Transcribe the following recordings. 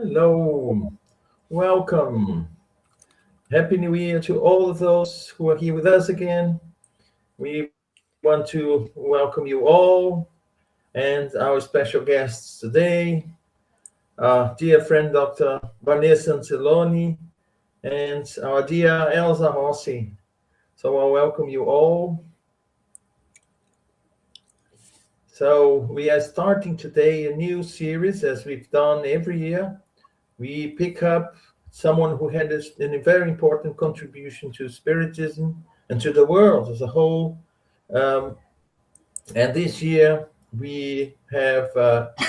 Hello, welcome. Happy New Year to all of those who are here with us again. We want to welcome you all and our special guests today, dear friend Dr. Vanessa Anseloni and our dear Elsa Rossi. So I welcome you all. So we are starting today a new series as we've done every year. We pick up someone who had a very important contribution to Spiritism and to the world as a whole. Um, and this year we have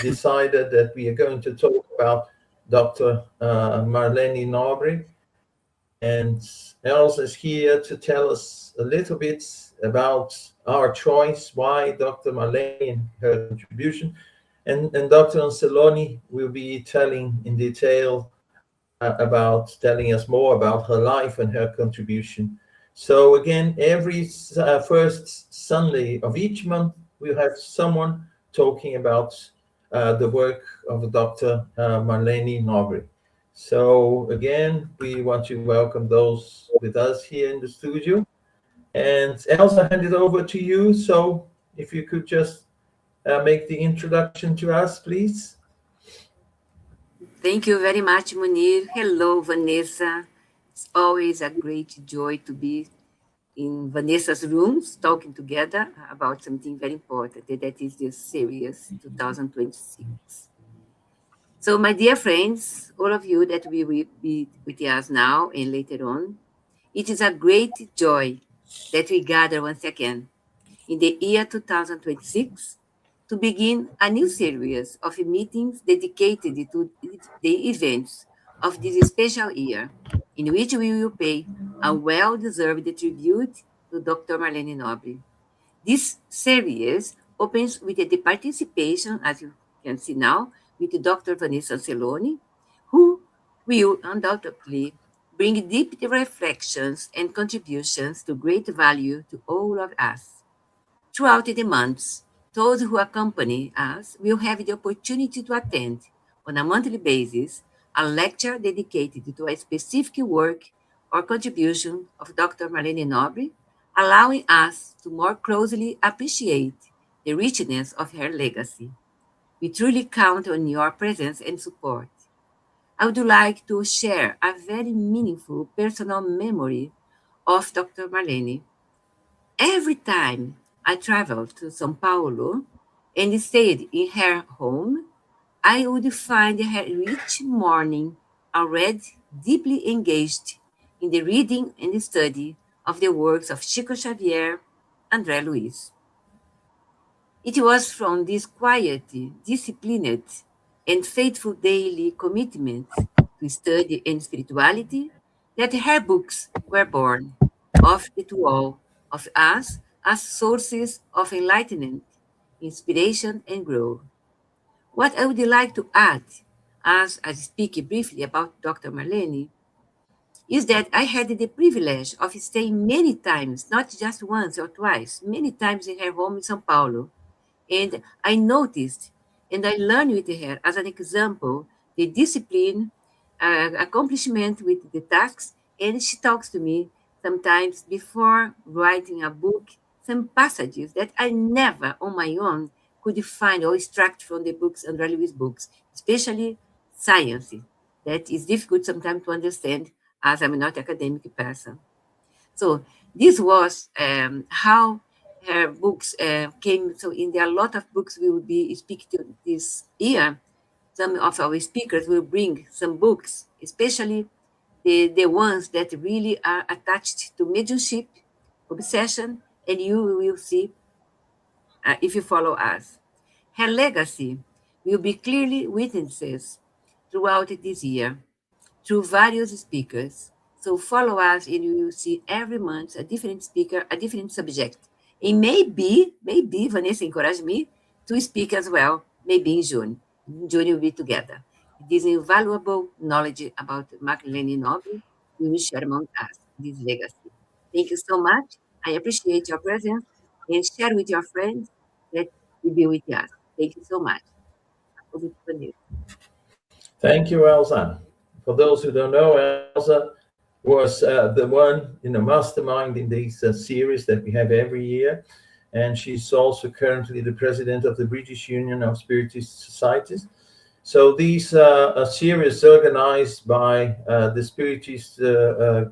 decided that we are going to talk about Dr. Marlene Nobre. And Els is here to tell us a little bit about our choice, why Dr. Marlene and her contribution. And Dr. Anseloni will be telling in detail about telling us more about her life and her contribution. So again, every first Sunday of each month, we'll have someone talking about the work of Dr. Marlene Nobre. So again, we want to welcome those with us here in the studio. And Elsa, hand it over to you. So if you could just make the introduction to us, please. Thank you very much, Munir. Hello, Vanessa. It's always a great joy to be in Vanessa's rooms talking together about something very important, and that is this series 2026. So, my dear friends, all of you that will be with us now and later on, it is a great joy that we gather once again in the year 2026 to begin a new series of meetings dedicated to the events of this special year, in which we will pay a well-deserved tribute to Dr. Marlene Nobre. This series opens with the participation, as you can see now, with Dr. Vanessa Anseloni, who will undoubtedly bring deep reflections and contributions to great value to all of us. Throughout the months, those who accompany us will have the opportunity to attend, on a monthly basis, a lecture dedicated to a specific work or contribution of Dr. Marlene Nobre, allowing us to more closely appreciate the richness of her legacy. We truly count on your presence and support. I would like to share a very meaningful personal memory of Dr. Marlene. Every time I traveled to São Paulo and stayed in her home, I would find her each morning already deeply engaged in the reading and study of the works of Chico Xavier and André Luiz. It was from this quiet, disciplined, and faithful daily commitment to study and spirituality that her books were born, offered to all of us as sources of enlightenment, inspiration, and growth. What I would like to add, as I speak briefly about Dr. Marlene, is that I had the privilege of staying many times, not just once or twice, many times in her home in São Paulo, and I noticed and I learned with her as an example the discipline, accomplishment with the tasks. And she talks to me sometimes before writing a book, some passages that I never on my own could find or extract from the books and Lewis books, especially science. That is difficult sometimes to understand as I'm not academic person. So this was how her books came. So in there, a lot of books we will be speaking to this year. Some of our speakers will bring some books, especially the ones that really are attached to mediumship, obsession, and you will see if you follow us. Her legacy will be clearly witnesses throughout this year through various speakers. So follow us and you will see every month a different speaker, a different subject. And maybe Vanessa encouraged me to speak as well, maybe in June. In June we'll be together. This invaluable knowledge about Marlene Nobre we will share among us, this legacy. Thank you so much. I appreciate your presence and share with your friends that will be with us. Thank you so much. Over to Vanessa. Thank you, Elsa. For those who don't know, Elsa was the one, masterminding these series that we have every year, and she's also currently the president of the British Union of Spiritist Societies. So these are series organized by the Spiritist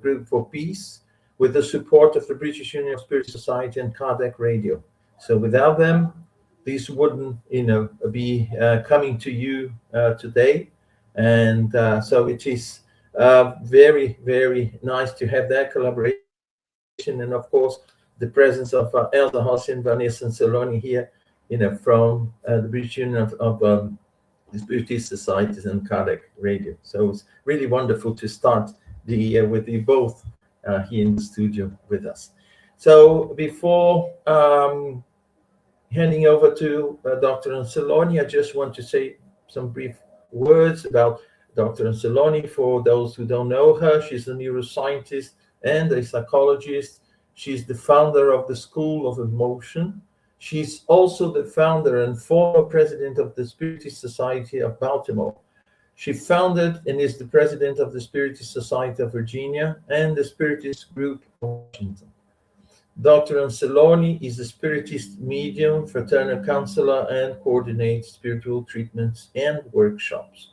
Group for Peace with the support of the British Union of Spirit Society and Kardec Radio. So without them, these wouldn't, be coming to you today. And so it is very, very nice to have that collaboration. And of course, the presence of Elsa Hossin, Vanessa Anseloni here, from the British Union of the Spiritist Societies and Kardec Radio. So it's really wonderful to start the year with you both here in the studio with us. So before handing over to Dr. Anseloni, I just want to say some brief words about Dr. Anseloni. For those who don't know her, she's a neuroscientist and a psychologist. She's the founder of the School of Emotion. She's also the founder and former president of the Spiritist Society of Baltimore. She founded and is the president of the Spiritist Society of Virginia and the Spiritist Group of Washington. Dr. Anseloni is a Spiritist medium, fraternal counselor, and coordinates spiritual treatments and workshops.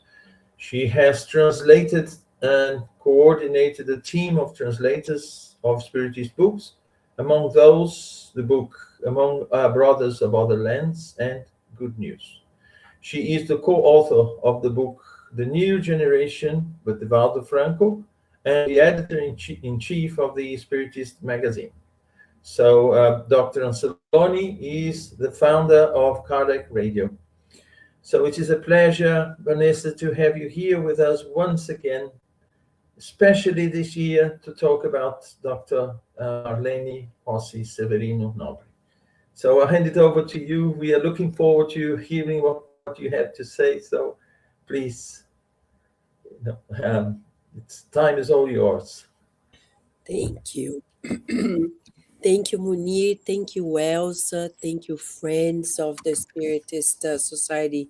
She has translated and coordinated a team of translators of Spiritist books, among those the book Among Brothers of Other Lands and Good News. She is the co-author of the book The New Generation with Valdo Franco and the editor-in-chief of the Spiritist magazine. So Dr. Anseloni is the founder of Kardec Radio. So it is a pleasure, Vanessa, to have you here with us once again, especially this year to talk about Dr. Marlene Rossi Severino Nobre. So I'll hand it over to you. We are looking forward to hearing what you have to say. So please, time is all yours. Thank you. Thank you, Munir. Thank you, Elsa. Thank you, friends of the Spiritist Society,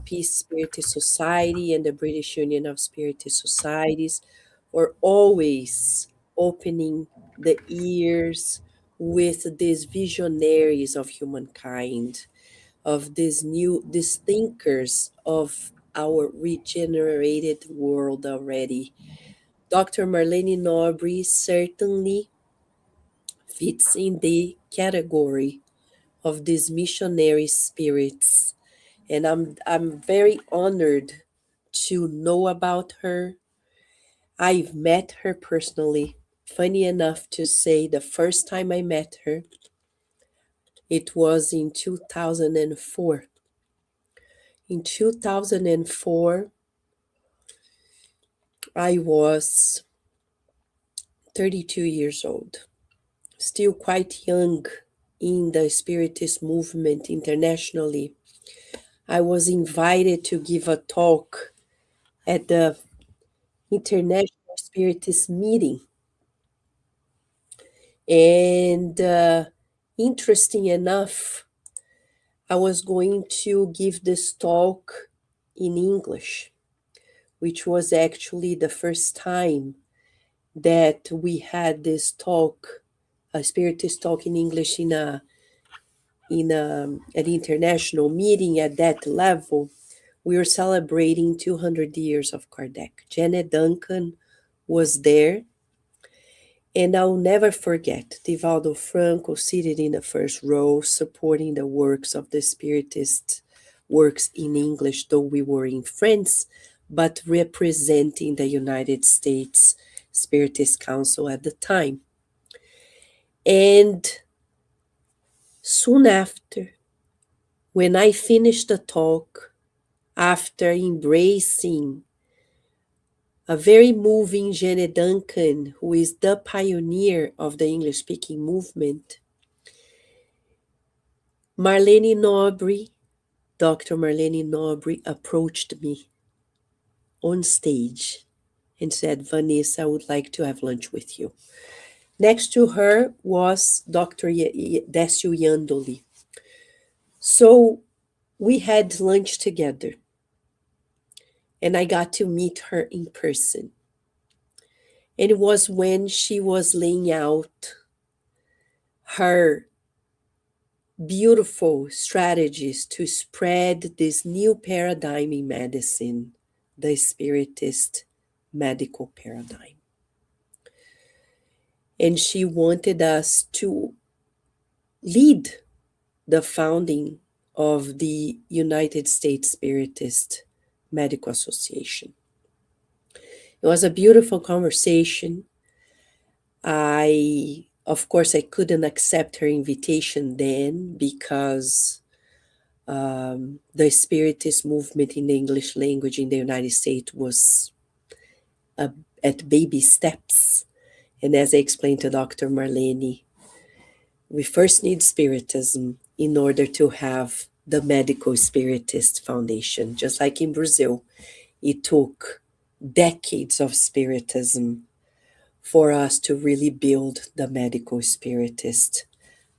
Peace Spiritist Society, and the British Union of Spiritist Societies, for always opening the ears with these visionaries of humankind, of these thinkers of our regenerated world already. Dr. Marlene Nobre certainly fits in the category of these missionary spirits. And I'm very honored to know about her. I've met her personally. Funny enough to say, the first time I met her, it was in 2004. In 2004, I was 32 years old, still quite young in the Spiritist movement internationally. I was invited to give a talk at the International Spiritist meeting. And interesting enough, I was going to give this talk in English, which was actually the first time that we had this talk, a Spiritist talk in English in an international meeting at that level. We were celebrating 200 years of Kardec. Janet Duncan was there. And I'll never forget Divaldo Franco seated in the first row, supporting the works of the Spiritist works in English, though we were in France, but representing the United States Spiritist Council at the time. And soon after, when I finished the talk, after embracing a very moving Janet Duncan, who is the pioneer of the English-speaking movement, Marlene Nobre, Dr. Marlene Nobre, approached me on stage and said, Vanessa, I would like to have lunch with you. Next to her was Dr. Décio Yandoli. So we had lunch together. and I got to meet her in person. And it was when she was laying out her beautiful strategies to spread this new paradigm in medicine, the Spiritist medical paradigm. And she wanted us to lead the founding of the United States Spiritist Medical Association. It was a beautiful conversation. Of course, I couldn't accept her invitation then because the Spiritist movement in the English language in the United States was at baby steps. And as I explained to Dr. Marlene, we first need Spiritism in order to have the Medical Spiritist Foundation. Just like in Brazil, it took decades of Spiritism for us to really build the Medical Spiritist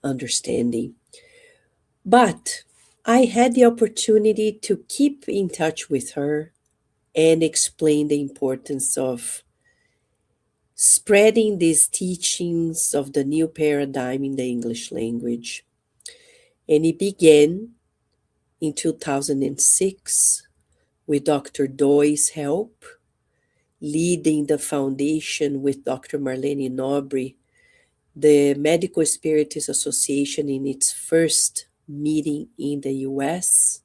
understanding. But I had the opportunity to keep in touch with her and explain the importance of spreading these teachings of the new paradigm in the English language. And it began in 2006 with Dr. Doy's help, leading the foundation with Dr. Marlene Nobre, the Medical Spiritist Association in its first meeting in the US.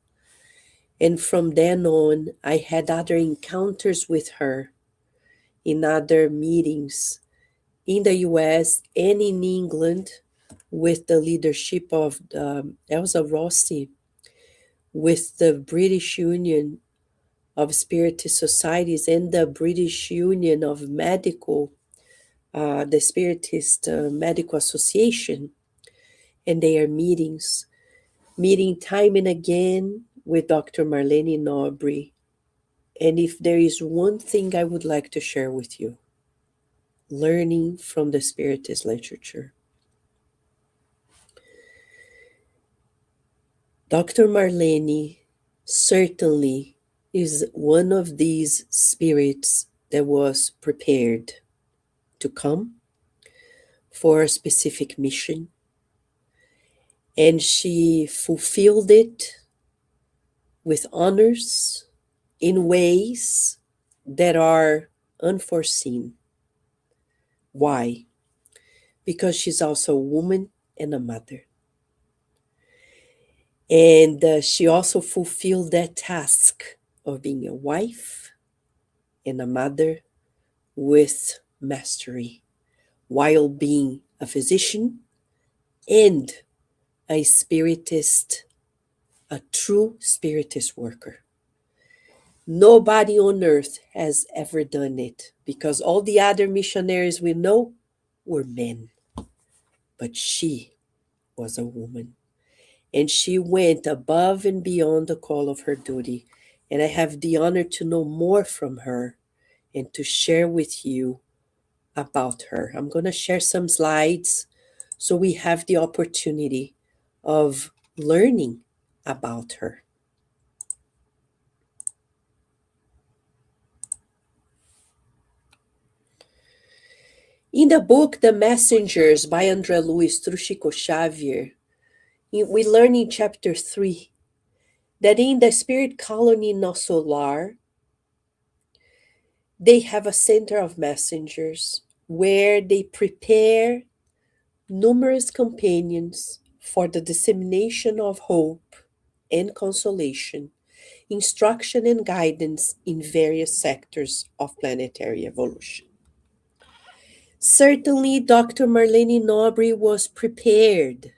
And from then on, I had other encounters with her in other meetings in the US and in England with the leadership of Elsa Rossi, with the British Union of Spiritist Societies and the British Union of Medical, the Spiritist Medical Association, and their meetings, meeting time and again with Dr. Marlene Nobre. And if there is one thing I would like to share with you, learning from the Spiritist literature. Dr. Marlene certainly is one of these spirits that was prepared to come for a specific mission, and she fulfilled it with honors in ways that are unforeseen. Why? Because she's also a woman and a mother. And she also fulfilled that task of being a wife and a mother with mastery, while being a physician and a spiritist, a true spiritist worker. Nobody on earth has ever done it, because all the other missionaries we know were men. But she was a woman. And she went above and beyond the call of her duty. And I have the honor to know more from her and to share with you about her. I'm going to share some slides so we have the opportunity of learning about her. In the book The Messengers by André Luiz through Chico Xavier, we learn in chapter 3 that in the spirit colony Nosso Lar, they have a center of messengers where they prepare numerous companions for the dissemination of hope and consolation, instruction and guidance in various sectors of planetary evolution. Certainly, Dr. Marlene Nobre was prepared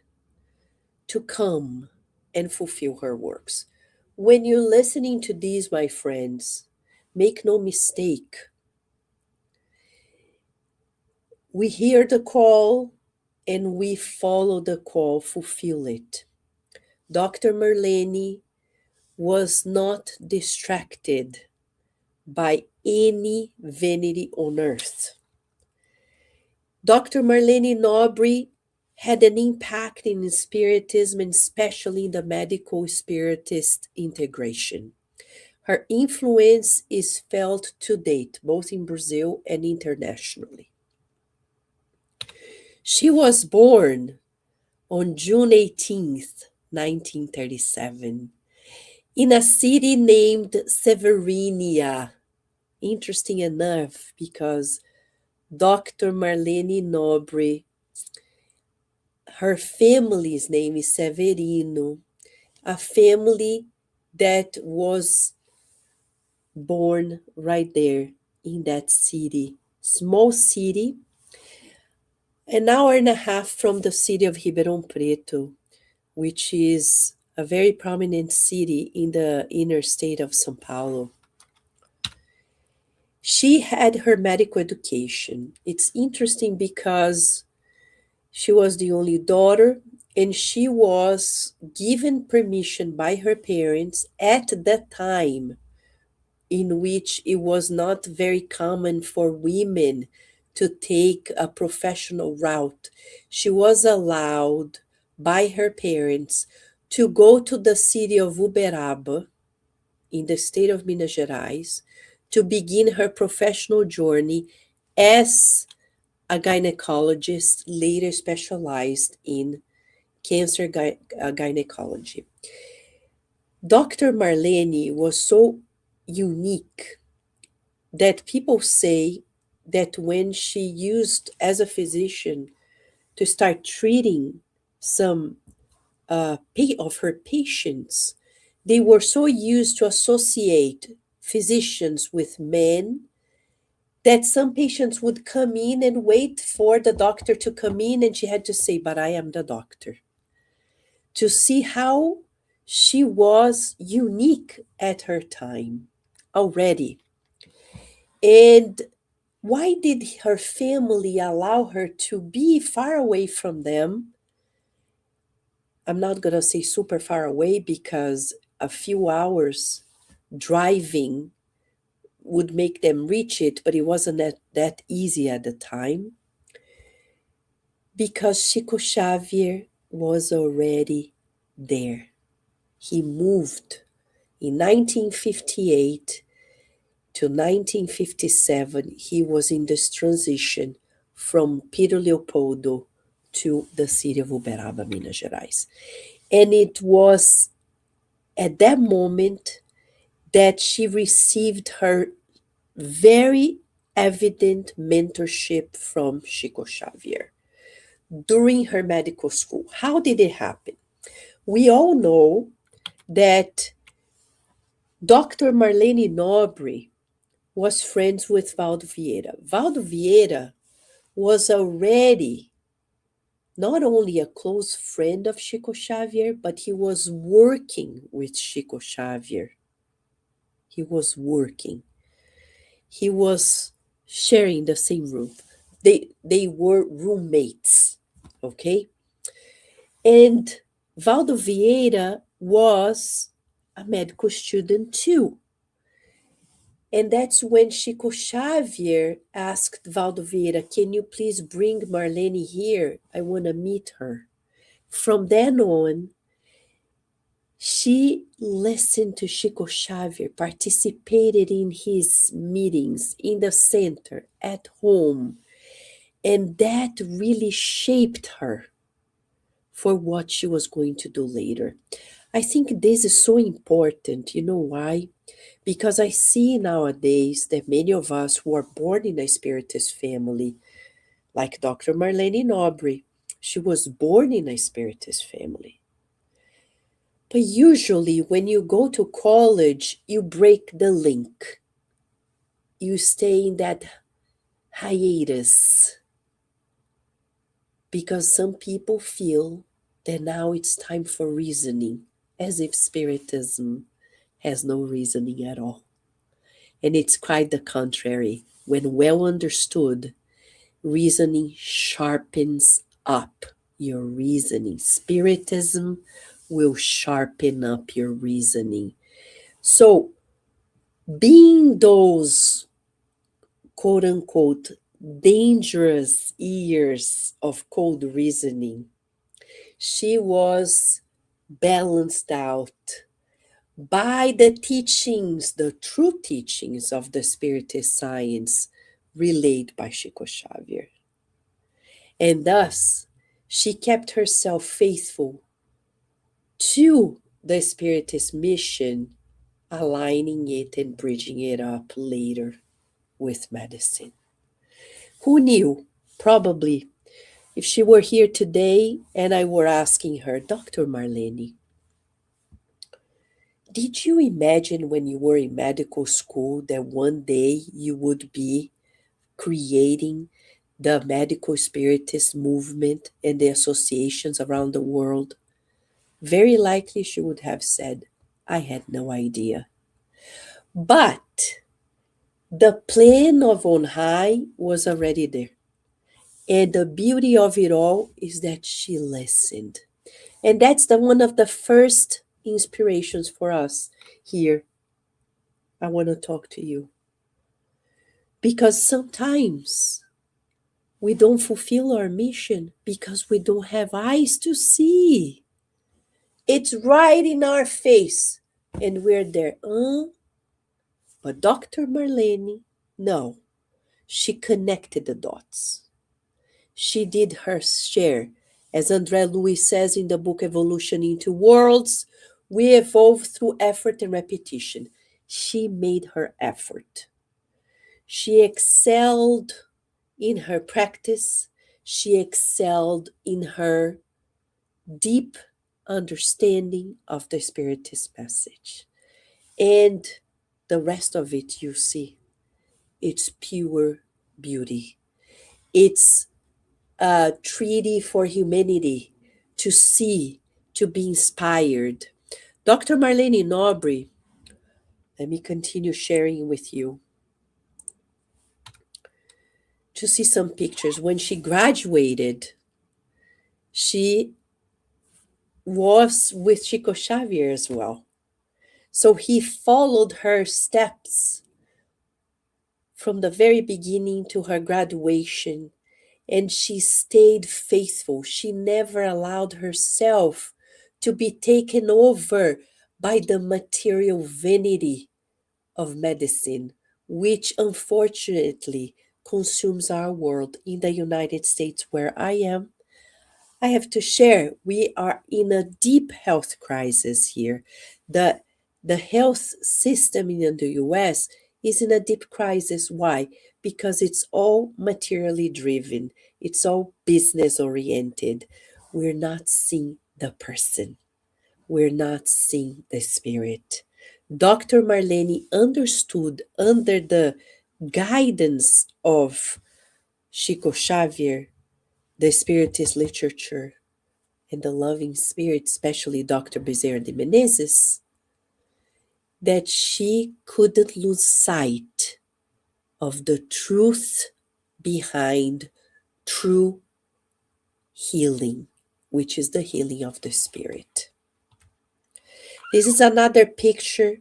to come and fulfill her works. When you're listening to these, my friends, make no mistake. We hear the call and we follow the call, fulfill it. Dr. Marlene was not distracted by any vanity on earth. Dr. Marlene Nobre had an impact in Spiritism, and especially in the medical Spiritist integration. Her influence is felt to date, both in Brazil and internationally. She was born on June 18th, 1937, in a city named Severinia. Interesting enough, because Dr. Marlene Nobre, her family's name is Severino, a family that was born right there in that city, small city, an hour and a half from the city of Ribeirão Preto, which is a very prominent city in the inner state of São Paulo. She had her medical education. It's interesting because she was the only daughter, and she was given permission by her parents at that time in which it was not very common for women to take a professional route. She was allowed by her parents to go to the city of Uberaba in the state of Minas Gerais to begin her professional journey as a gynecologist, later specialized in cancer gynecology. Dr. Marlene was so unique that people say that when she used as a physician to start treating some of her patients, they were so used to associate physicians with men that some patients would come in and wait for the doctor to come in, and she had to say, "But I am the doctor." To see how she was unique at her time already. And why did her family allow her to be far away from them? I'm not going to say super far away, because a few hours driving would make them reach it, but it wasn't that easy at the time, because Chico Xavier was already there. He moved in 1958 to 1957. He was in this transition from Peter Leopoldo to the city of Uberaba, Minas Gerais. And it was at that moment that she received her very evident mentorship from Chico Xavier during her medical school. How did it happen? We all know that Dr. Marlene Nobre was friends with Valdo Vieira. Valdo Vieira was already not only a close friend of Chico Xavier, but he was working with Chico Xavier. He was working. He was sharing the same room. They were roommates, okay? And Valdo Vieira was a medical student too. And that's when Chico Xavier asked Valdo Vieira, "Can you please bring Marlene here? I want to meet her." From then on, she listened to Chico Xavier, participated in his meetings in the center, at home, and that really shaped her for what she was going to do later. I think this is so important. You know why? Because I see nowadays that many of us who are born in a Spiritist family, like Dr. Marlene Nobre, she was born in a Spiritist family. But usually when you go to college, you break the link. You stay in that hiatus. Because some people feel that now it's time for reasoning, as if Spiritism has no reasoning at all. And it's quite the contrary. When well understood, reasoning sharpens up your reasoning. Spiritism will sharpen up your reasoning. So, being those quote unquote dangerous years of cold reasoning, she was balanced out by the teachings, the true teachings of the Spiritist science relayed by Chico Xavier. And thus, she kept herself faithful to the Spiritist mission, aligning it and bridging it up later with medicine. Who knew? Probably, if she were here today and I were asking her, Dr. Marlene, did you imagine when you were in medical school that one day you would be creating the medical spiritist movement and the associations around the world? Very likely she would have said, I had no idea. But the plan of on high was already there. And the beauty of it all is that she listened. And that's one of the first inspirations for us here. I want to talk to you. Because sometimes we don't fulfill our mission because we don't have eyes to see. It's right in our face. And we're there. But Dr. Marlene, no. She connected the dots. She did her share. As André Louis says in the book Evolution into Worlds, we evolve through effort and repetition. She made her effort. She excelled in her practice. She excelled in her deep understanding of the Spiritist message. And the rest of it, you see, it's pure beauty. It's a treaty for humanity to see, to be inspired. Dr. Marlene Nobre, let me continue sharing with you to see some pictures. When she graduated, she was with Chico Xavier as well. So he followed her steps from the very beginning to her graduation, and she stayed faithful. She never allowed herself to be taken over by the material vanity of medicine, which unfortunately consumes our world. In the United States, where I am, I have to share, we are in a deep health crisis here. The health system in the US is in a deep crisis. Why? Because it's all materially driven. It's all business oriented. We're not seeing the person. We're not seeing the spirit. Dr. Marlene understood under the guidance of Chico Xavier, the Spiritist literature, and the loving spirit, especially Dr. Bezerra de Menezes, that she couldn't lose sight of the truth behind true healing, which is the healing of the spirit. This is another picture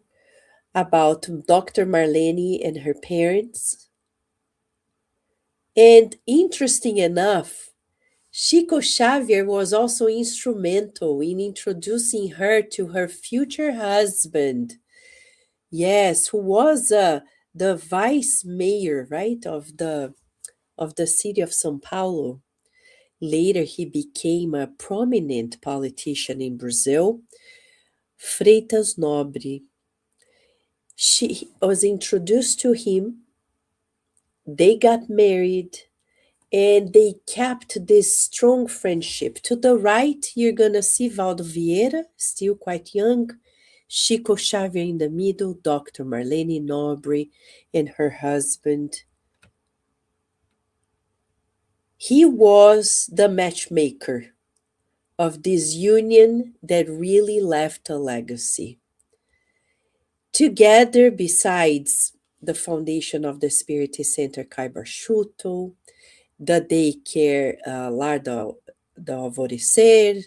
about Dr. Marlene and her parents. And interesting enough, Chico Xavier was also instrumental in introducing her to her future husband. Yes, who was the vice mayor, right, of the city of São Paulo. Later, he became a prominent politician in Brazil, Freitas Nobre. She was introduced to him. They got married. And they kept this strong friendship. To the right, you're going to see Valdo Vieira, still quite young, Chico Xavier in the middle, Dr. Marlene Nobre and her husband. He was the matchmaker of this union that really left a legacy. Together, besides the foundation of the Spiritist Center Caibar Schutel, the daycare Lar do Alvorecer,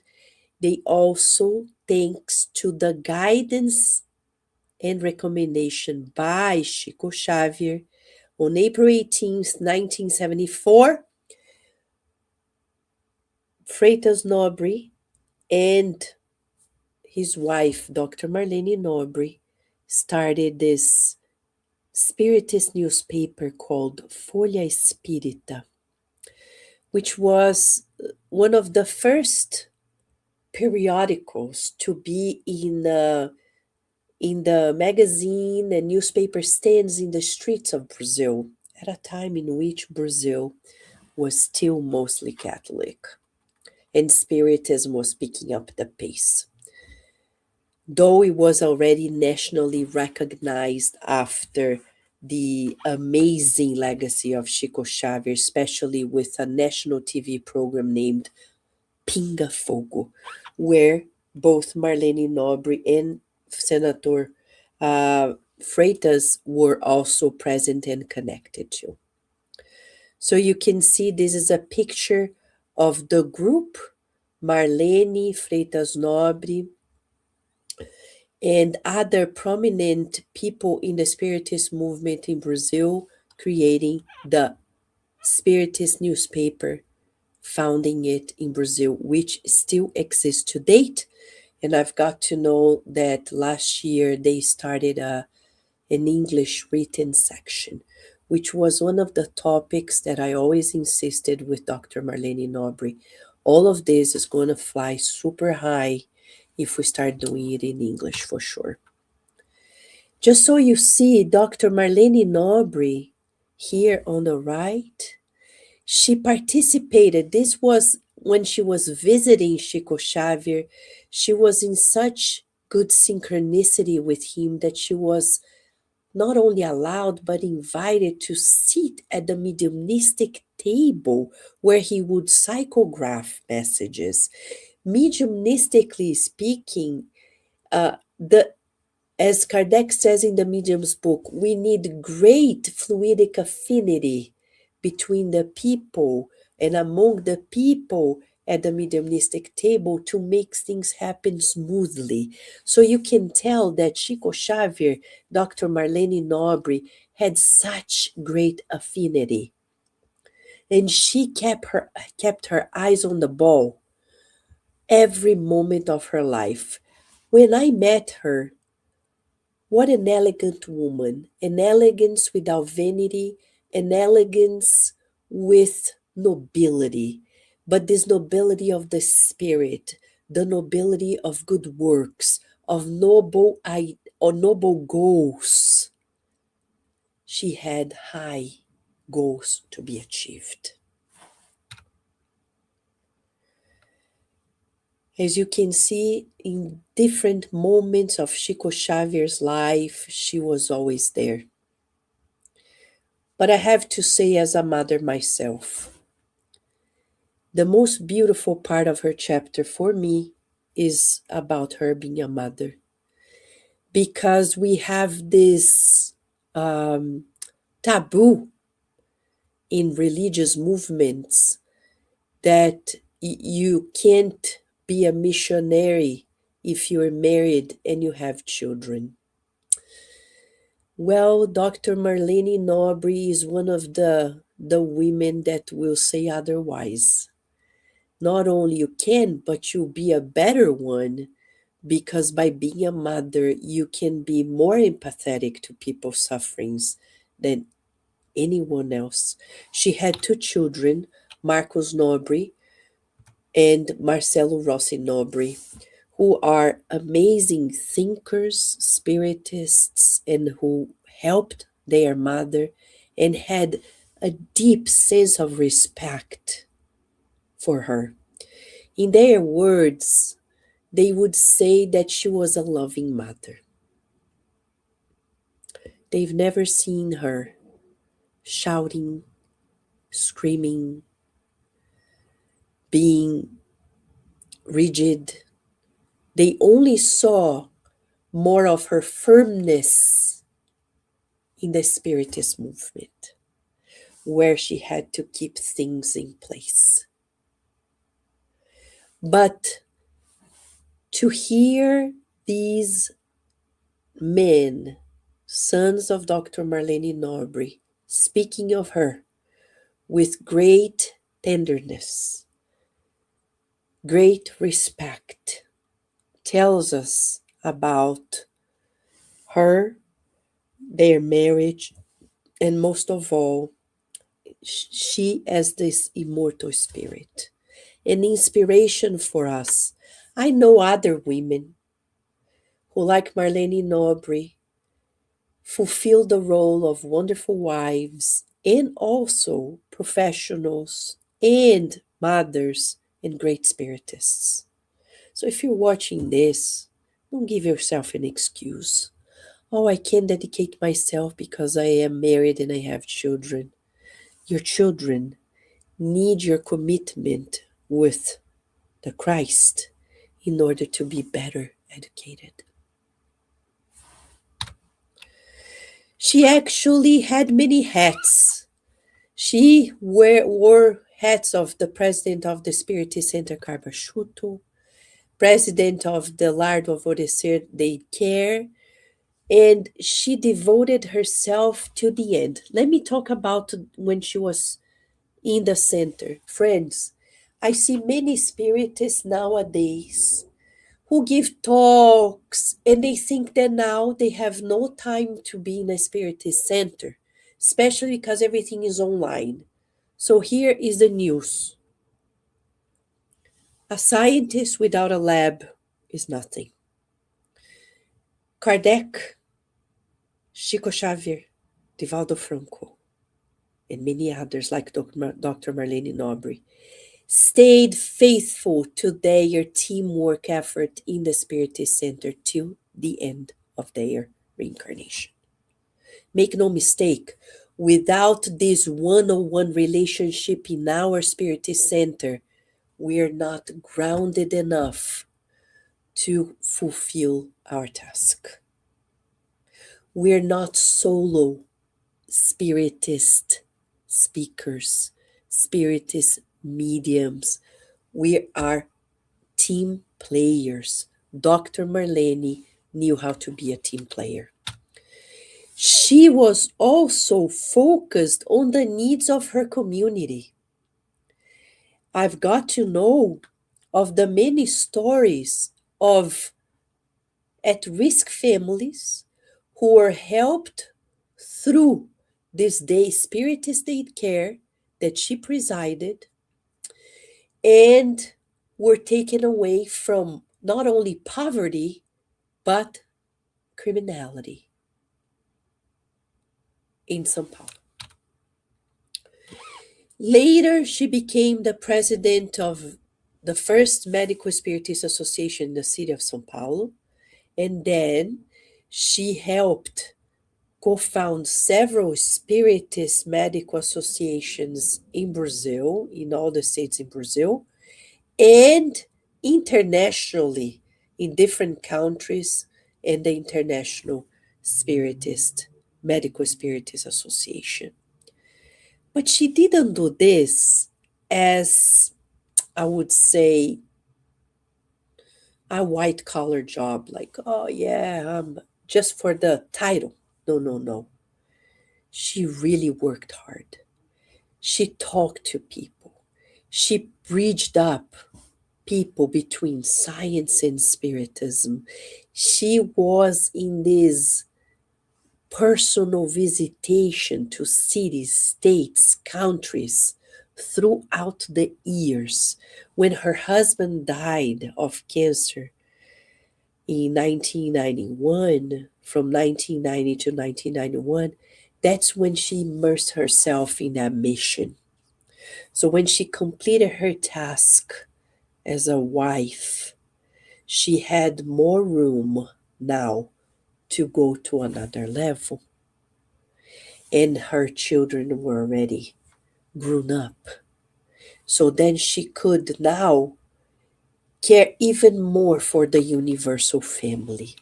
they also, thanks to the guidance and recommendation by Chico Xavier, on April 18th, 1974, Freitas Nobre and his wife, Dr. Marlene Nobre, started this Spiritist newspaper called Folha Espírita, which was one of the first periodicals to be in the magazine and newspaper stands in the streets of Brazil at a time in which Brazil was still mostly Catholic and Spiritism was picking up the pace. Though it was already nationally recognized after the amazing legacy of Chico Xavier, especially with a national TV program named Pinga Fogo, where both Marlene Nobre and Senator Freitas were also present and connected to. So you can see this is a picture of the group, Marlene Freitas Nobre, and other prominent people in the Spiritist movement in Brazil creating the Spiritist newspaper, founding it in Brazil, which still exists to date. And I've got to know that last year they started an English written section, which was one of the topics that I always insisted with Dr. Marlene Nobre. All of this is going to fly super high if we start doing it in English for sure. Just so you see, Dr. Marlene Nobre here on the right, she participated. This was when she was visiting Chico Xavier. She was in such good synchronicity with him that she was not only allowed but invited to sit at the mediumistic table where he would psychograph messages. Mediumistically speaking, as Kardec says in the Medium's book, we need great fluidic affinity between the people and among the people at the mediumistic table to make things happen smoothly. So you can tell that Chico Xavier, Dr. Marlene Nobre, had such great affinity. And she kept her eyes on the ball every moment of her life. When I met her, what an elegant woman, an elegance without vanity, an elegance with nobility, but this nobility of the spirit, the nobility of good works, of noble goals. She had high goals to be achieved. As you can see, in different moments of Chico Xavier's life, she was always there. But I have to say, as a mother myself, the most beautiful part of her chapter for me is about her being a mother. Because we have this taboo in religious movements that you can't be a missionary if you're married and you have children. Well, Dr. Marlene Nobre is one of the women that will say otherwise. Not only you can, but you'll be a better one, because by being a mother, you can be more empathetic to people's sufferings than anyone else. She had 2 children, Marcos Nobre and Marcelo Rossi Nobre, who are amazing thinkers, spiritists, and who helped their mother and had a deep sense of respect for her. In their words, they would say that she was a loving mother. They've never seen her shouting, screaming, being rigid. They only saw more of her firmness in the Spiritist movement, where she had to keep things in place. But to hear these men, sons of Dr. Marlene Nobre, speaking of her with great tenderness, great respect, tells us about her, their marriage, and most of all, she as this immortal spirit, an inspiration for us. I know other women who, like Marlene Nobre, fulfill the role of wonderful wives and also professionals and mothers and great spiritists. So if you're watching this, don't give yourself an excuse. Oh, I can't dedicate myself because I am married and I have children. Your children need your commitment with the Christ in order to be better educated. She actually had many hats. She wore hats of the president of the Spiritist Center Carbasciuto, president of the Lar do Alvorecer de Care, and she devoted herself to the end. Let me talk about when she was in the center. Friends, I see many spiritists nowadays who give talks and they think that now they have no time to be in a spiritist center, especially because everything is online. So here is the news. A scientist without a lab is nothing. Kardec, Chico Xavier, Divaldo Franco, and many others like Dr. Marlene Nobre stayed faithful to their teamwork effort in the Spiritist Center till the end of their reincarnation. Make no mistake, without this one-on-one relationship in our Spiritist Center, we are not grounded enough to fulfill our task. We're not solo Spiritist speakers, Spiritist mediums. We are team players. Dr. Marlene knew how to be a team player. She was also focused on the needs of her community. I've got to know of the many stories of at-risk families who were helped through this day Spiritist Day Care that she presided and were taken away from not only poverty, but criminality in São Paulo. Later, she became the president of the first Medical Spiritist Association in the city of São Paulo, and then she helped co-found several Spiritist medical associations in Brazil, in all the states in Brazil, and internationally in different countries, and the International Spiritist Medical Spiritist Association. But she didn't do this as, I would say, a white-collar job, like, oh yeah, just for the title. No. She really worked hard. She talked to people. She bridged up people between science and spiritism. She was in this personal visitation to cities, states, countries throughout the years. When her husband died of cancer in 1991, from 1990 to 1991, that's when she immersed herself in that mission. So when she completed her task as a wife, she had more room now to go to another level. And her children were already grown up. So then she could now care even more for the universal family.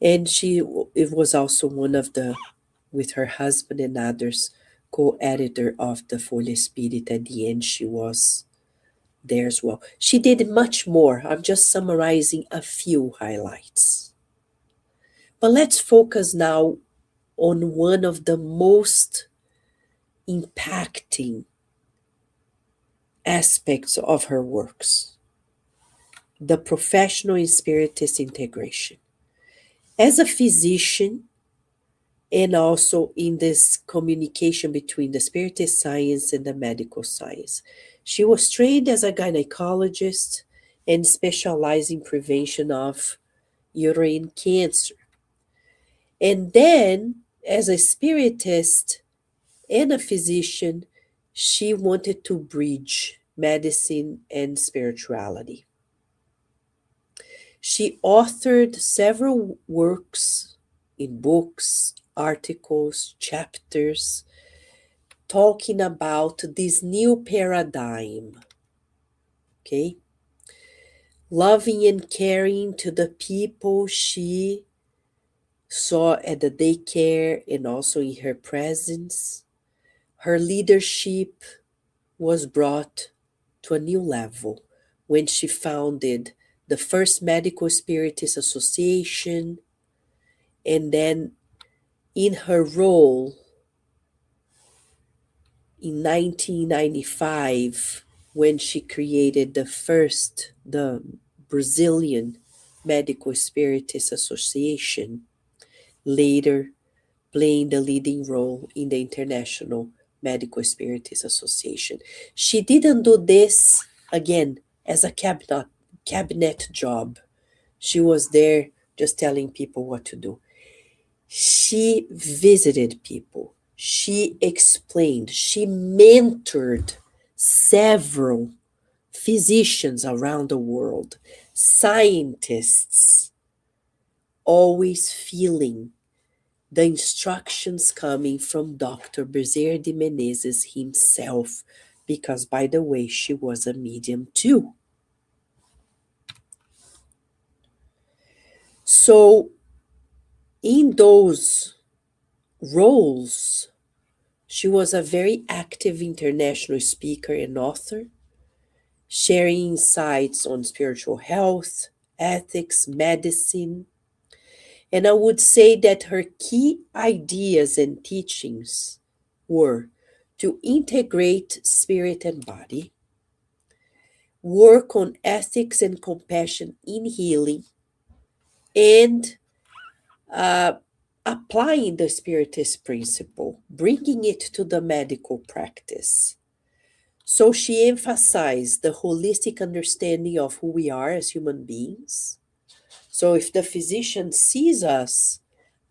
And it was also one of the, with her husband and others, co-editor of the Folha Espírita. At the end, she was there as well. She did much more. I'm just summarizing a few highlights. But let's focus now on one of the most impacting aspects of her works. the professional and spiritist integration. As a physician, and also in this communication between the spiritist science and the medical science. She was trained as a gynecologist and specialized in prevention of uterine cancer. And then, as a spiritist and a physician, she wanted to bridge medicine and spirituality. She authored several works in books, articles, chapters, talking about this new paradigm, okay? Loving and caring to the people she saw at the daycare and also in her presence. Her leadership was brought to a new level when she founded the first Medical Spiritist Association, and then in her role in 1995, when she created the Brazilian Medical Spiritist Association, later playing the leading role in the International Medical Spiritist Association. She didn't do this, again, as a cabinet job. She was there just telling people what to do. She visited people. She explained. She mentored several physicians around the world, scientists, always feeling the instructions coming from Dr. Bezerra de Menezes himself, because, by the way, she was a medium too. So, in those roles, she was a very active international speaker and author, sharing insights on spiritual health, ethics, medicine. And I would say that her key ideas and teachings were to integrate spirit and body, work on ethics and compassion in healing, and applying the Spiritist principle, bringing it to the medical practice. So she emphasized the holistic understanding of who we are as human beings. So if the physician sees us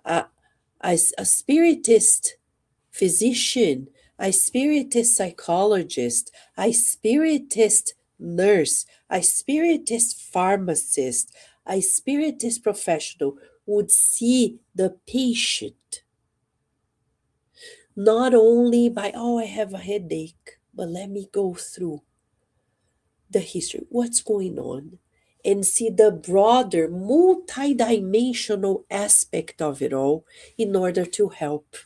as a Spiritist physician, a Spiritist psychologist, a Spiritist nurse, a Spiritist pharmacist, a Spiritist professional would see the patient not only by, oh, I have a headache, but let me go through the history, what's going on, and see the broader multidimensional aspect of it all in order to help.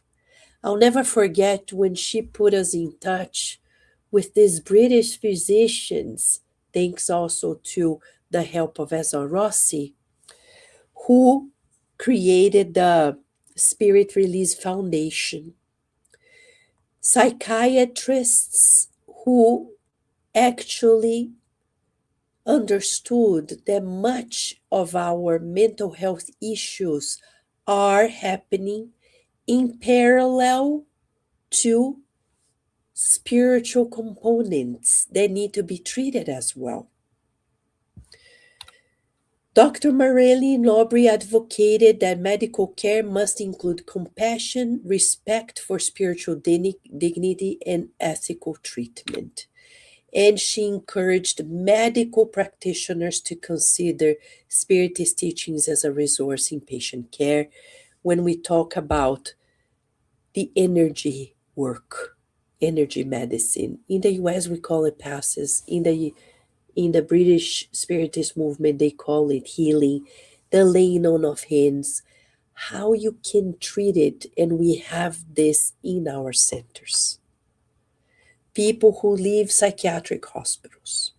I'll never forget when she put us in touch with these British physicians, thanks also to the help of Esa Rossi, who created the Spirit Release Foundation. Psychiatrists who actually understood that much of our mental health issues are happening in parallel to spiritual components that need to be treated as well. Dr. Marlene Nobre advocated that medical care must include compassion, respect for spiritual dignity, and ethical treatment. And she encouraged medical practitioners to consider Spiritist teachings as a resource in patient care when we talk about the energy work, energy medicine. In the US, we call it passes. In the British Spiritist movement, they call it healing, the laying on of hands, how you can treat it. And we have this in our centers. People who leave psychiatric hospitals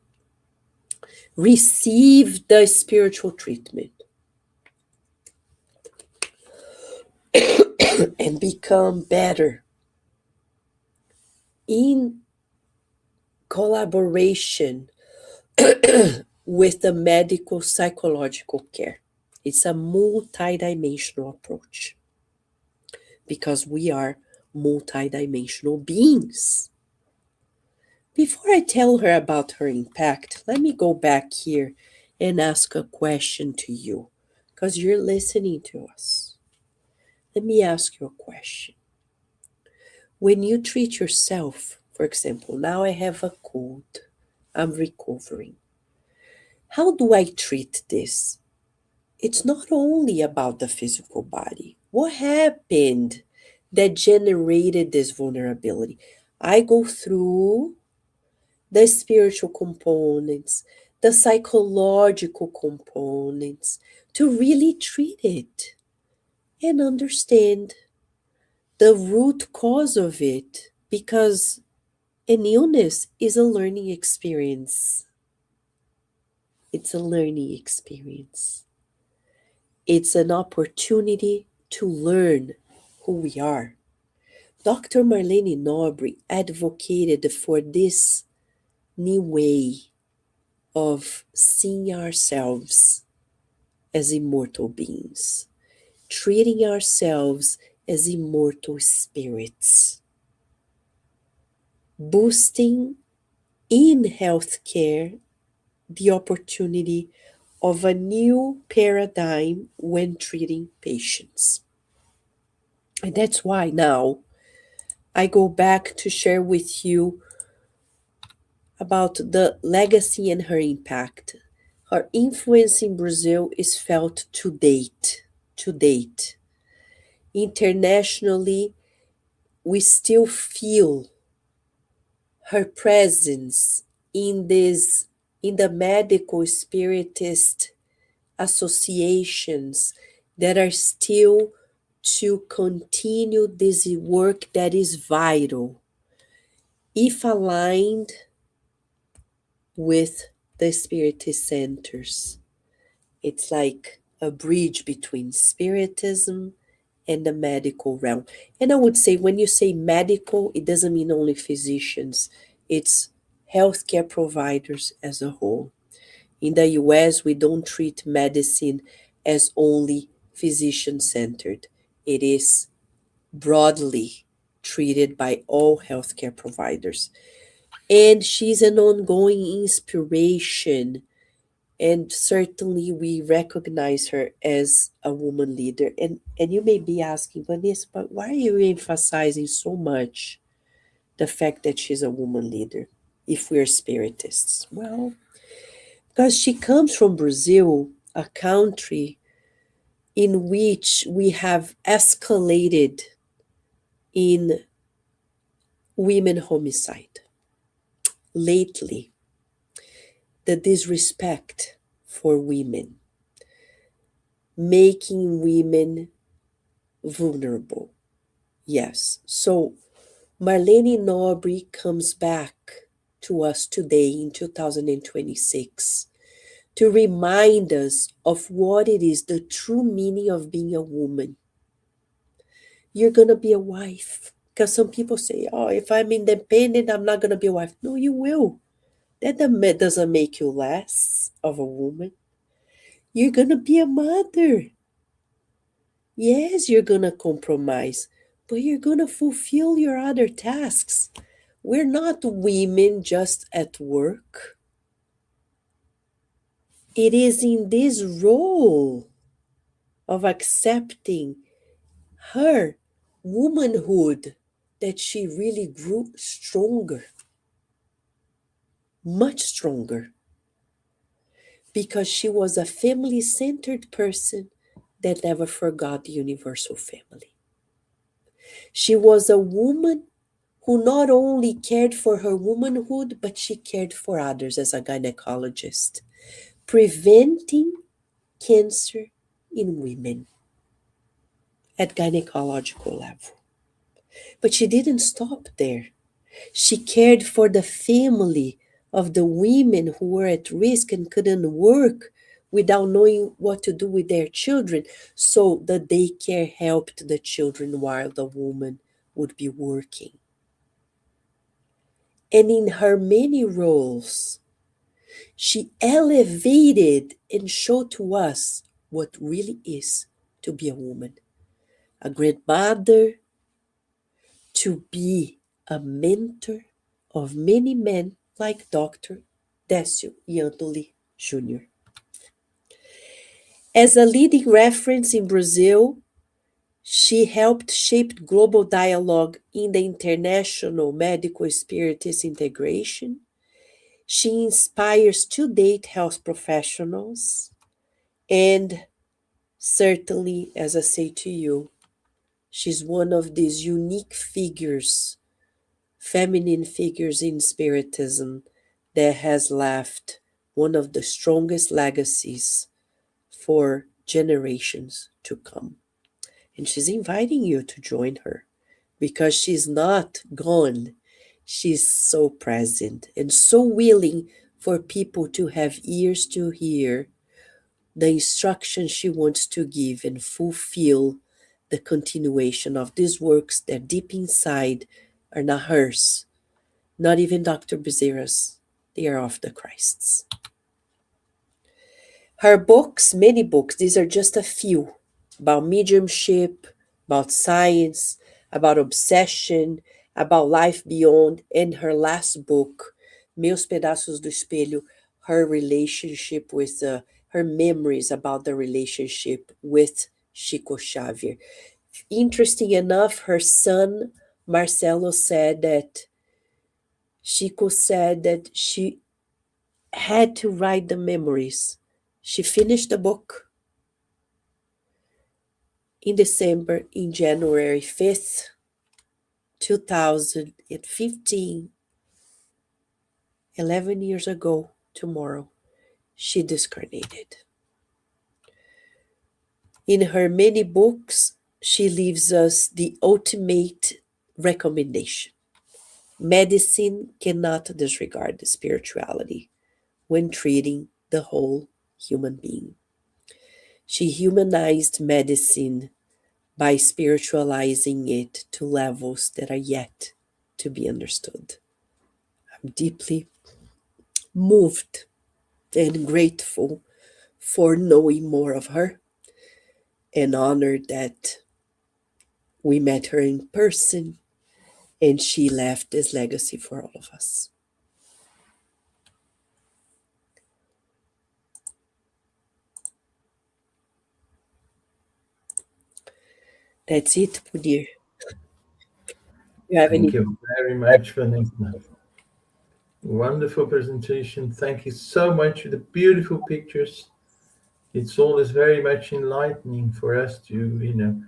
receive the spiritual treatment and become better in collaboration with the medical psychological care. It's a multidimensional approach because we are multidimensional beings. Before I tell her about her impact, let me go back here and ask a question to you because you're listening to us. Let me ask you a question. When you treat yourself, for example, now I have a cold, I'm recovering. How do I treat this? It's not only about the physical body. What happened that generated this vulnerability? I go through the spiritual components, the psychological components to really treat it and understand the root cause of it, because an illness is a learning experience. It's a learning experience. It's an opportunity to learn who we are. Dr. Marlene Nobre advocated for this new way of seeing ourselves as immortal beings, treating ourselves as immortal spirits, boosting in healthcare the opportunity of a new paradigm when treating patients. And that's why now I go back to share with you about the legacy and her impact. Her influence in Brazil is felt to date. To date. Internationally, we still feel her presence in the medical spiritist associations that are still to continue this work that is vital if aligned with the spiritist centers. It's like a bridge between spiritism and the medical realm. And I would say when you say medical, it doesn't mean only physicians. It's healthcare providers as a whole. In the US, we don't treat medicine as only physician-centered. It is broadly treated by all healthcare providers. And she's an ongoing inspiration. And certainly we recognize her as a woman leader. And you may be asking, Vanessa, but why are you emphasizing so much the fact that she's a woman leader if we're spiritists? Well, because she comes from Brazil, a country in which we have escalated in women homicide. Lately, the disrespect for women, making women vulnerable. Yes. So Marlene Nobre comes back to us today in 2026 to remind us of what it is, the true meaning of being a woman. You're going to be a wife. Because some people say, oh, if I'm independent, I'm not going to be a wife. No, you will. That doesn't make you less of a woman. You're going to be a mother. Yes, you're going to compromise, but you're going to fulfill your other tasks. We're not women just at work. It is in this role of accepting her womanhood that she really grew stronger, much stronger, because she was a family-centered person that never forgot the universal family. She was a woman who not only cared for her womanhood, but she cared for others as a gynecologist, preventing cancer in women at gynecological level. But she didn't stop there. She cared for the family of the women who were at risk and couldn't work without knowing what to do with their children. So the daycare helped the children while the woman would be working. And in her many roles, She elevated and showed to us what really is to be a woman, a grandmother, to be a mentor of many men like Dr. Décio Iandoli Jr. As a leading reference in Brazil, she helped shape global dialogue in the international medical spiritist integration. She inspires to date health professionals, and certainly, as I say to you, she's one of these unique figures, feminine figures in Spiritism, that has left one of the strongest legacies for generations to come. And she's inviting you to join her because she's not gone. She's so present and so willing for people to have ears to hear the instruction she wants to give and fulfill the continuation of these works that deep inside are not hers, not even Dr. Bezerra's. They are of the Christ's. Her books, many books, these are just a few, about mediumship, about science, about obsession, about life beyond, and her last book, Meus Pedaços do Espelho, her relationship with, her memories about the relationship with Chico Xavier. Interesting enough, her son, Marcelo, said that Chico said that she had to write the memories. She finished the book in December, in January 5th, 2015, 11 years ago tomorrow, she discarnated. In her many books, she leaves us the ultimate recommendation. Medicine cannot disregard the spirituality when treating the whole human being. She humanized medicine by spiritualizing it to levels that are yet to be understood. I'm deeply moved and grateful for knowing more of her, and honored that we met her in person and she left this legacy for all of us. That's it, Punir. You have Thank any? you very much, Vanessa. Wonderful presentation. Thank you so much for the beautiful pictures. It's always very much enlightening for us to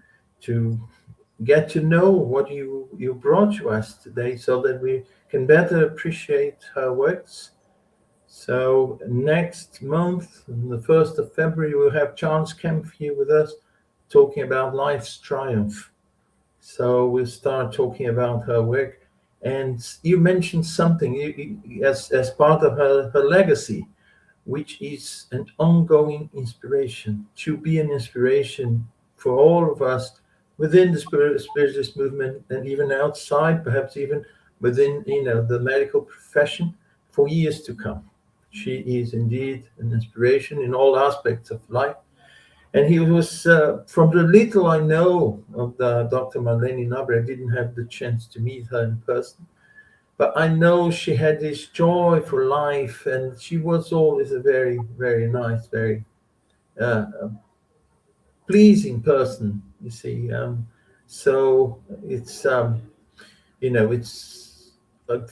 get to know what you brought to us today so that we can better appreciate her works. So next month, on the 1st of February, we'll have Charles Kemp here with us talking about life's triumph. So we'll start talking about her work. And you mentioned something as part of her legacy, which is an ongoing inspiration, to be an inspiration for all of us within the spiritist movement and even outside, perhaps even within the medical profession for years to come. She is indeed an inspiration in all aspects of life. And he was, from the little I know of Dr. Marlene Nobre, I didn't have the chance to meet her in person, but I know she had this joy for life, and she was always a very, very nice, very uh, pleasing person, you see. So it's a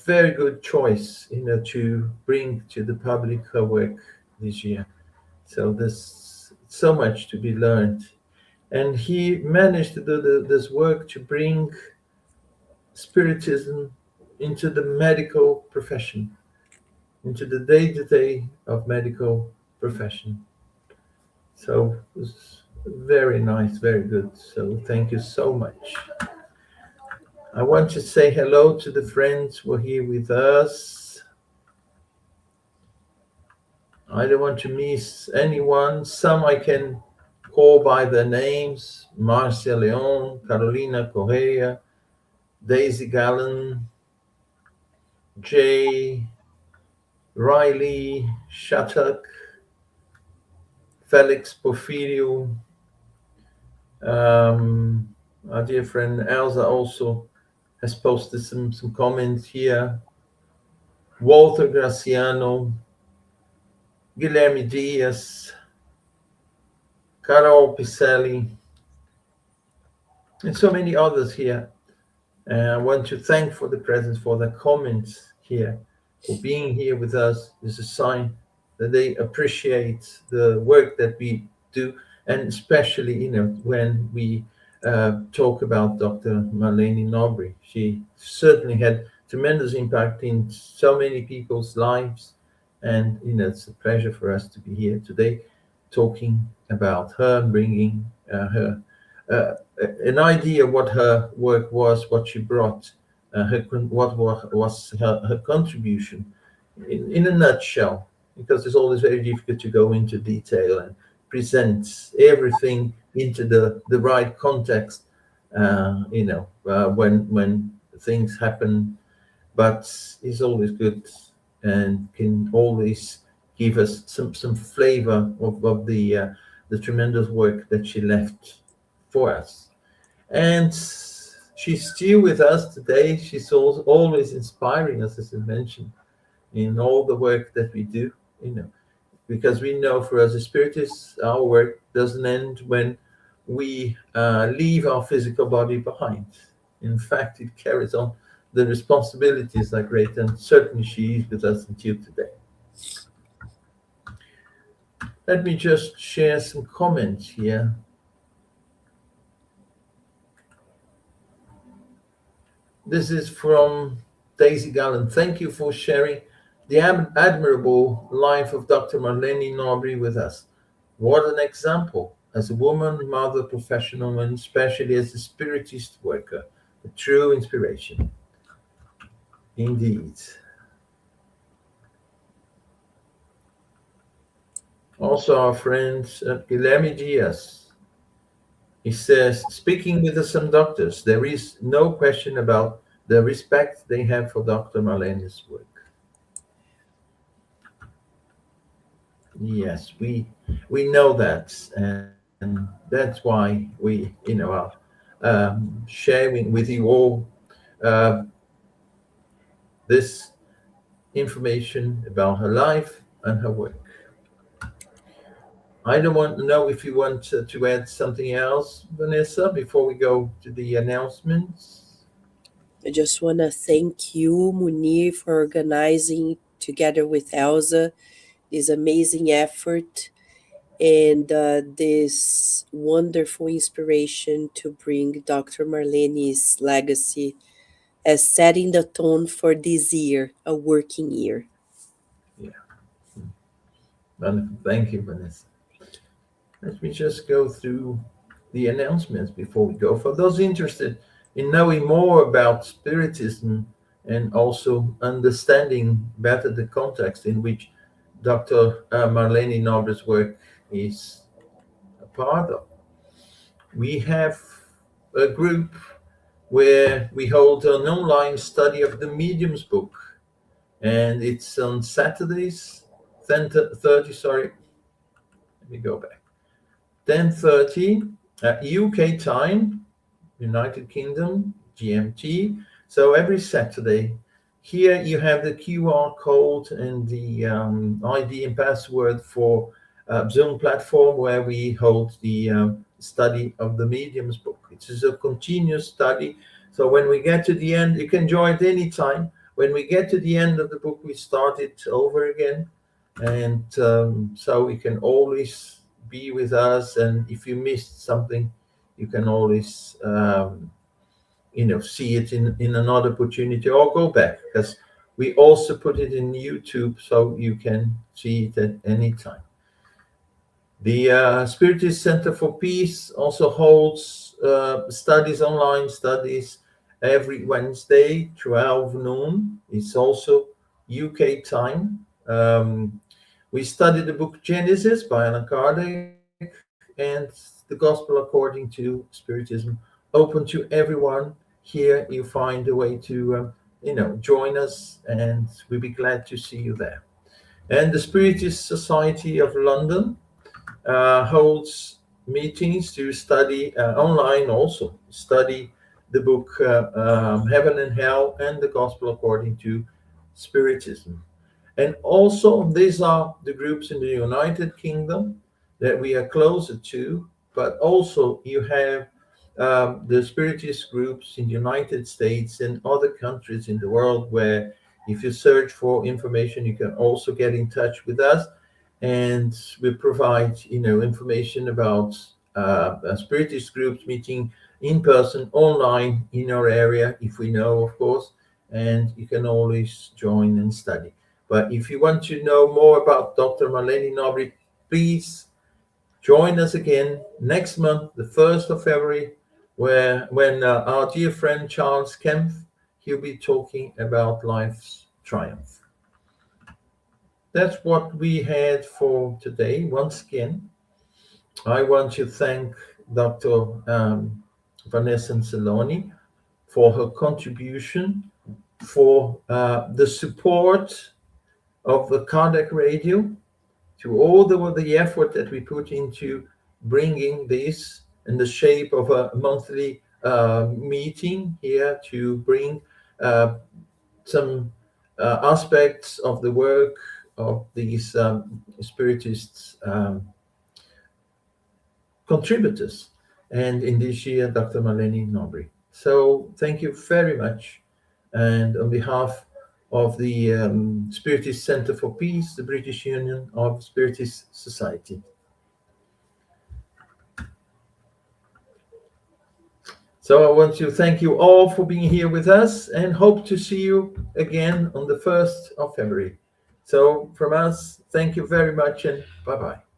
very good choice, to bring to the public her work this year. So there's so much to be learned. And he managed to do this work to bring Spiritism into the medical profession, into the day-to-day of medical profession. So it was very nice, very good. So thank you so much. I want to say hello to the friends who are here with us. I don't want to miss anyone. Some I can call by their names: Marcia Leon, Carolina Correa, Daisy Gallen, Jay, Riley Shattuck, Felix Porfirio, our dear friend Elsa also has posted some comments here. Walter Graciano, Guilherme Diaz, Carol Piselli, and so many others here. I want to thank for the presence, for the comments here, for being here with us. Is a sign that they appreciate the work that we do, and especially, when we talk about Dr. Marlene Nobre. She certainly had tremendous impact in so many people's lives, and it's a pleasure for us to be here today, talking about her, bringing her uh, an idea what her work was, what she brought, what was her contribution in a nutshell, because it's always very difficult to go into detail and present everything into the right context, when things happen, but it's always good and can always give us some flavor of the tremendous work that she left for us. And she's still with us today. She's also always inspiring us, as I mentioned, in all the work that we do, because we know for us as spiritists, our work doesn't end when we leave our physical body behind. In fact, it carries on. The responsibilities are great, and certainly she is with us until today. Let me just share some comments here. This is from Daisy Gallen. Thank you for sharing the admirable life of Dr. Marlene Nobre with us. What an example as a woman, mother, professional, and especially as a spiritist worker. A true inspiration. Indeed. Also, our friend Guilherme Diaz. He says, speaking with some doctors, there is no question about the respect they have for Dr. Marlene's work. Yes, we know that, and that's why we, are sharing with you all uh, this information about her life and her work. I don't want to know if you want to add something else, Vanessa, before we go to the announcements. I just want to thank you, Munir, for organizing together with Elsa this amazing effort and this wonderful inspiration to bring Dr. Marlene's legacy as setting the tone for this year, a working year. Yeah. Wonderful. Thank you, Vanessa. Let me just go through the announcements before we go. For those interested in knowing more about Spiritism and also understanding better the context in which Dr. Marlene Nobre's work is a part of, we have a group where we hold an online study of the Mediums book, and it's on Saturdays, 10:30. Sorry, let me go back. 10:30 UK time, United Kingdom, GMT. So every Saturday, here you have the QR code and the ID and password for Zoom platform where we hold the study of the Mediums book. It is a continuous study. So when we get to the end, you can join at any time. When we get to the end of the book, we start it over again. And so you can always be with us. And if you missed something, you can always see it in another opportunity or go back, because we also put it in YouTube so you can see it at any time. The Spiritist Center for Peace also holds studies, online studies, every Wednesday, 12 noon. It's also UK time. We study the book Genesis by Allan Kardec and the Gospel according to Spiritism, open to everyone. Here you find a way to, join us, and we'll be glad to see you there. And the Spiritist Society of London holds meetings to study online, also study the book Heaven and Hell and the Gospel According to Spiritism. And also, these are the groups in the United Kingdom that we are closer to, but also you have the Spiritist groups in the United States and other countries in the world where if you search for information, you can also get in touch with us, and we provide, information about Spiritist groups meeting in person, online in our area, if we know, of course, and you can always join and study. But if you want to know more about Dr. Marlene Nobre, please join us again next month, the 1st of February, when our dear friend Charles Kempf, he'll be talking about life's triumph. That's what we had for today. Once again, I want to thank Dr. Vanessa Anseloni for her contribution, for the support of the Kardec Radio, to all the effort that we put into bringing this in the shape of a monthly meeting here to bring some aspects of the work of these Spiritists contributors. And in this year, Dr. Marlene Nobre. So thank you very much. And on behalf of the Spiritist Center for Peace, the British Union of Spiritist Society. So I want to thank you all for being here with us and hope to see you again on the 1st of February. So from us, thank you very much and bye-bye.